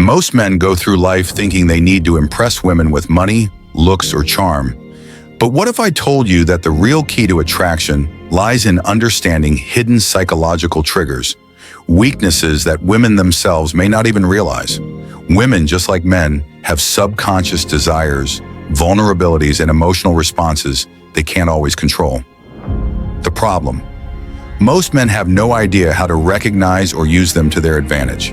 Most men go through life thinking they need to impress women with money, looks, or charm. But what if I told you that the real key to attraction lies in understanding hidden psychological triggers, weaknesses that women themselves may not even realize? Women, just like men, have subconscious desires, vulnerabilities, and emotional responses they can't always control. The problem: most men have no idea how to recognize or use them to their advantage.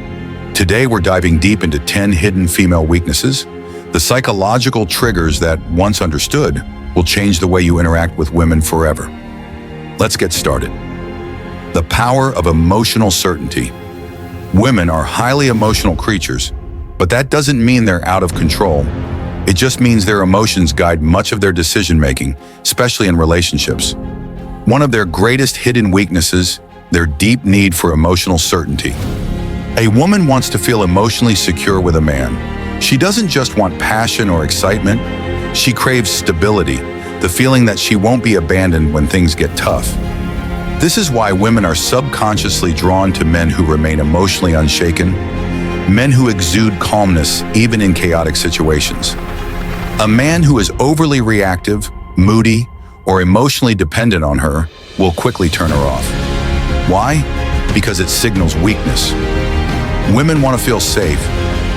Today, we're diving deep into 10 hidden female weaknesses, the psychological triggers that, once understood, will change the way you interact with women forever. Let's get started. The power of emotional certainty. Women are highly emotional creatures, but that doesn't mean they're out of control. It just means their emotions guide much of their decision-making, especially in relationships. One of their greatest hidden weaknesses, their deep need for emotional certainty. A woman wants to feel emotionally secure with a man. She doesn't just want passion or excitement. She craves stability, the feeling that she won't be abandoned when things get tough. This is why women are subconsciously drawn to men who remain emotionally unshaken, men who exude calmness even in chaotic situations. A man who is overly reactive, moody, or emotionally dependent on her will quickly turn her off. Why? Because it signals weakness. Women want to feel safe,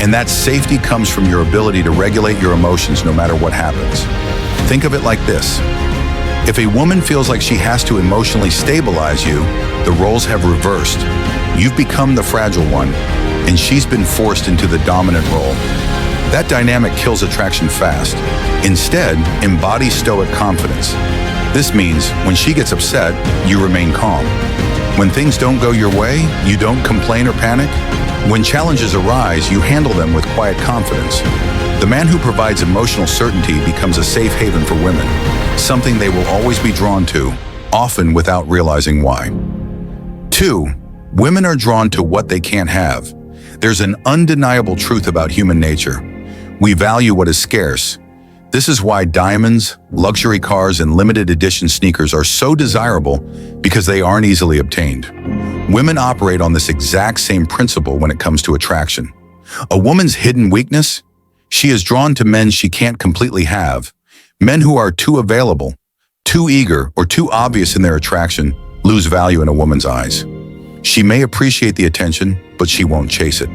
and that safety comes from your ability to regulate your emotions no matter what happens. Think of it like this. If a woman feels like she has to emotionally stabilize you, the roles have reversed. You've become the fragile one, and she's been forced into the dominant role. That dynamic kills attraction fast. Instead, embody stoic confidence. This means when she gets upset, you remain calm. When things don't go your way, you don't complain or panic. When challenges arise, you handle them with quiet confidence. The man who provides emotional certainty becomes a safe haven for women, something they will always be drawn to, often without realizing why. 2. Women are drawn to what they can't have. There's an undeniable truth about human nature. We value what is scarce. This is why diamonds, luxury cars, and limited edition sneakers are so desirable, because they aren't easily obtained. Women operate on this exact same principle when it comes to attraction. A woman's hidden weakness? She is drawn to men she can't completely have. Men who are too available, too eager, or too obvious in their attraction lose value in a woman's eyes. She may appreciate the attention, but she won't chase it.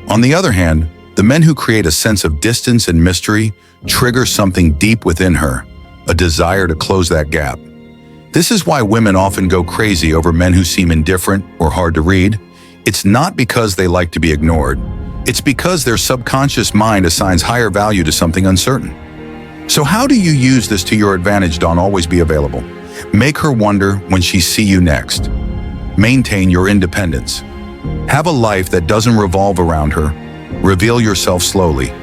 On the other hand, the men who create a sense of distance and mystery trigger something deep within her, a desire to close that gap. This is why women often go crazy over men who seem indifferent or hard to read. It's not because they like to be ignored. It's because their subconscious mind assigns higher value to something uncertain. So how do you use this to your advantage? Don't always be available. Make her wonder when she sees you next. Maintain your independence. Have a life that doesn't revolve around her. Reveal yourself slowly.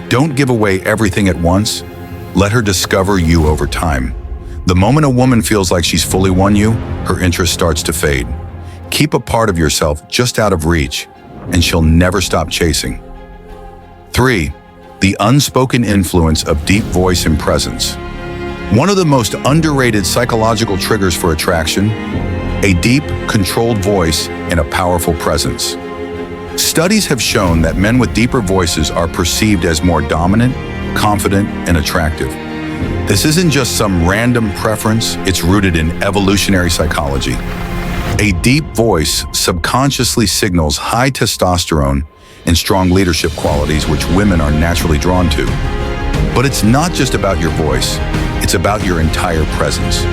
Don't give away everything at once. Let her discover you over time. The moment a woman feels like she's fully won you, her interest starts to fade. Keep a part of yourself just out of reach, and she'll never stop chasing. 3. The unspoken influence of deep voice and presence. One of the most underrated psychological triggers for attraction, a deep, controlled voice and a powerful presence. Studies have shown that men with deeper voices are perceived as more dominant, confident, and attractive. This isn't just some random preference, it's rooted in evolutionary psychology. A deep voice subconsciously signals high testosterone and strong leadership qualities which women are naturally drawn to. But it's not just about your voice, it's about your entire presence.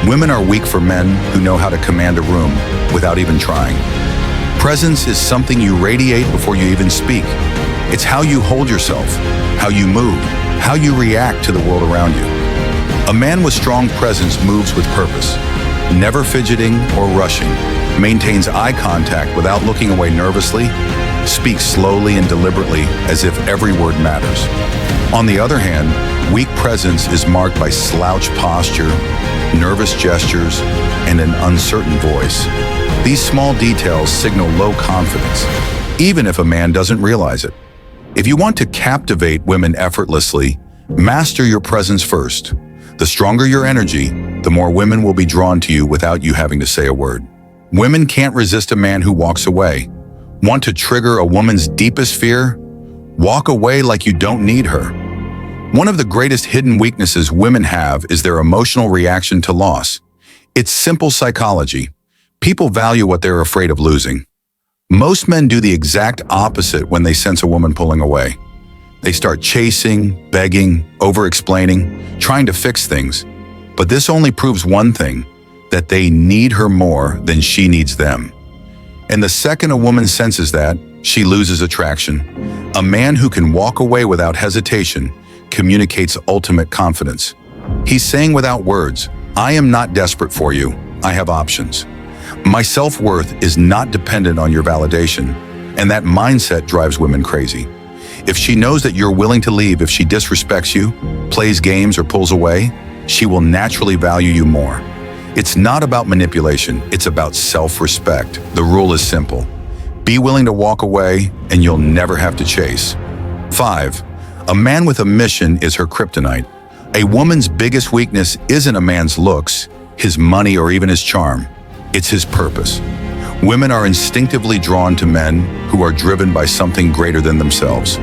Women are weak for men who know how to command a room without even trying. Presence is something you radiate before you even speak. It's how you hold yourself, how you move, how you react to the world around you. A man with strong presence moves with purpose, never fidgeting or rushing, maintains eye contact without looking away nervously, speaks slowly and deliberately as if every word matters. On the other hand, weak presence is marked by slouch posture, nervous gestures, and an uncertain voice. These small details signal low confidence, even if a man doesn't realize it. If you want to captivate women effortlessly, master your presence first. The stronger your energy, the more women will be drawn to you without you having to say a word. Women can't resist a man who walks away. Want to trigger a woman's deepest fear? Walk away like you don't need her. One of the greatest hidden weaknesses women have is their emotional reaction to loss. It's simple psychology. People value what they're afraid of losing. Most men do the exact opposite when they sense a woman pulling away. They start chasing, begging, over-explaining, trying to fix things. But this only proves one thing, that they need her more than she needs them. And the second a woman senses that, she loses attraction. A man who can walk away without hesitation communicates ultimate confidence. He's saying without words, I am not desperate for you, I have options. My self-worth is not dependent on your validation, and that mindset drives women crazy. If she knows that you're willing to leave if she disrespects you, plays games, or pulls away, she will naturally value you more. It's not about manipulation, it's about self-respect. The rule is simple. Be willing to walk away, and you'll never have to chase. 5. A man with a mission is her kryptonite. A woman's biggest weakness isn't a man's looks, his money, or even his charm. It's his purpose. Women are instinctively drawn to men who are driven by something greater than themselves.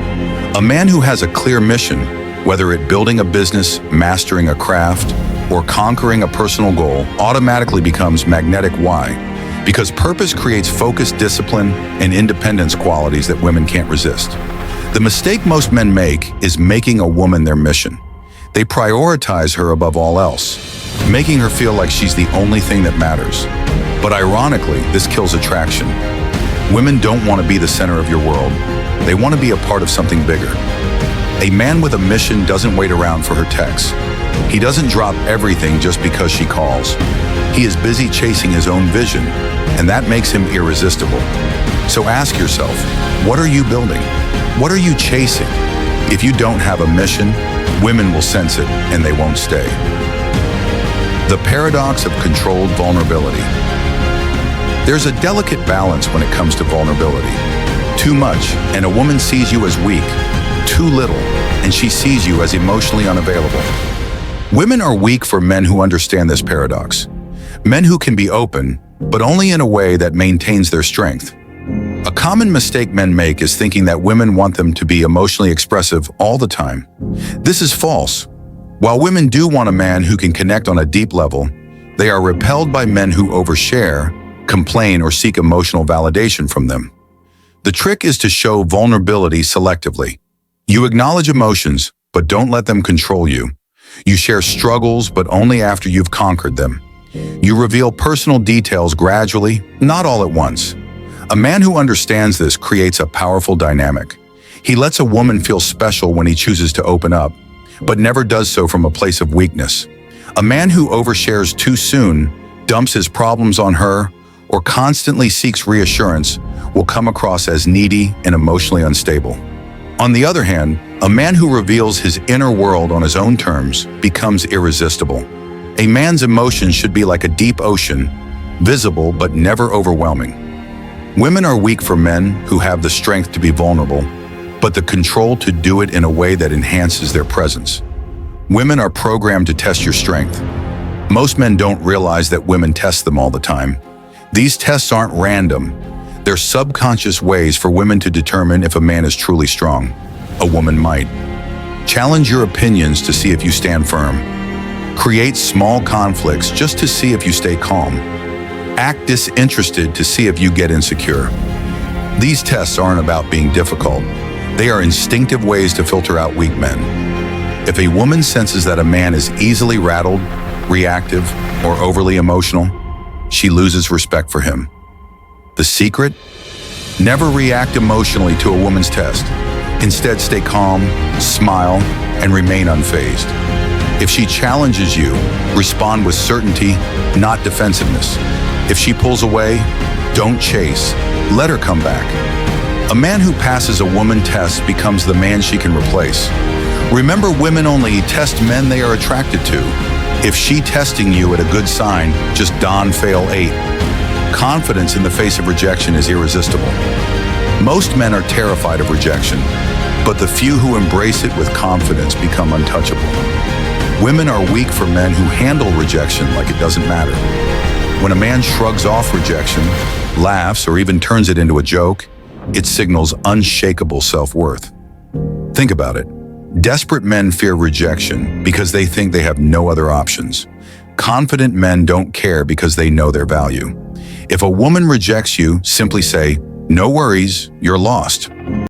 A man who has a clear mission, whether it building a business, mastering a craft, or conquering a personal goal, automatically becomes magnetic. Why? Because purpose creates focus, discipline, and independence, qualities that women can't resist. The mistake most men make is making a woman their mission. They prioritize her above all else, making her feel like she's the only thing that matters. But ironically, this kills attraction. Women don't want to be the center of your world. They want to be a part of something bigger. A man with a mission doesn't wait around for her texts. He doesn't drop everything just because she calls. He is busy chasing his own vision, and that makes him irresistible. So ask yourself, what are you building? What are you chasing? If you don't have a mission, women will sense it and they won't stay. The paradox of controlled vulnerability. There's a delicate balance when it comes to vulnerability. Too much, and a woman sees you as weak. Too little, and she sees you as emotionally unavailable. Women are weak for men who understand this paradox. Men who can be open, but only in a way that maintains their strength. A common mistake men make is thinking that women want them to be emotionally expressive all the time. This is false. While women do want a man who can connect on a deep level, they are repelled by men who overshare, complain, or seek emotional validation from them. The trick is to show vulnerability selectively. You acknowledge emotions, but don't let them control you. You share struggles, but only after you've conquered them. You reveal personal details gradually, not all at once. A man who understands this creates a powerful dynamic. He lets a woman feel special when he chooses to open up, but never does so from a place of weakness. A man who overshares too soon, dumps his problems on her, or constantly seeks reassurance will come across as needy and emotionally unstable. On the other hand, a man who reveals his inner world on his own terms becomes irresistible. A man's emotions should be like a deep ocean, visible but never overwhelming. Women are weak for men who have the strength to be vulnerable, but the control to do it in a way that enhances their presence. Women are programmed to test your strength. Most men don't realize that women test them all the time. These tests aren't random. They're subconscious ways for women to determine if a man is truly strong. A woman might challenge your opinions to see if you stand firm. Create small conflicts just to see if you stay calm. Act disinterested to see if you get insecure. These tests aren't about being difficult. They are instinctive ways to filter out weak men. If a woman senses that a man is easily rattled, reactive, or overly emotional, she loses respect for him. The secret? Never react emotionally to a woman's test. Instead, stay calm, smile, and remain unfazed. If she challenges you, respond with certainty, not defensiveness. If she pulls away, don't chase. Let her come back. A man who passes a woman test becomes the man she can replace. Remember, women only test men they are attracted to. If she testing you at a good sign, just don fail 8. Confidence in the face of rejection is irresistible. Most men are terrified of rejection, but the few who embrace it with confidence become untouchable. Women are weak for men who handle rejection like it doesn't matter. When a man shrugs off rejection, laughs, or even turns it into a joke, it signals unshakable self-worth. Think about it. Desperate men fear rejection because they think they have no other options. Confident men don't care because they know their value. If a woman rejects you, simply say, "No worries, you're lost."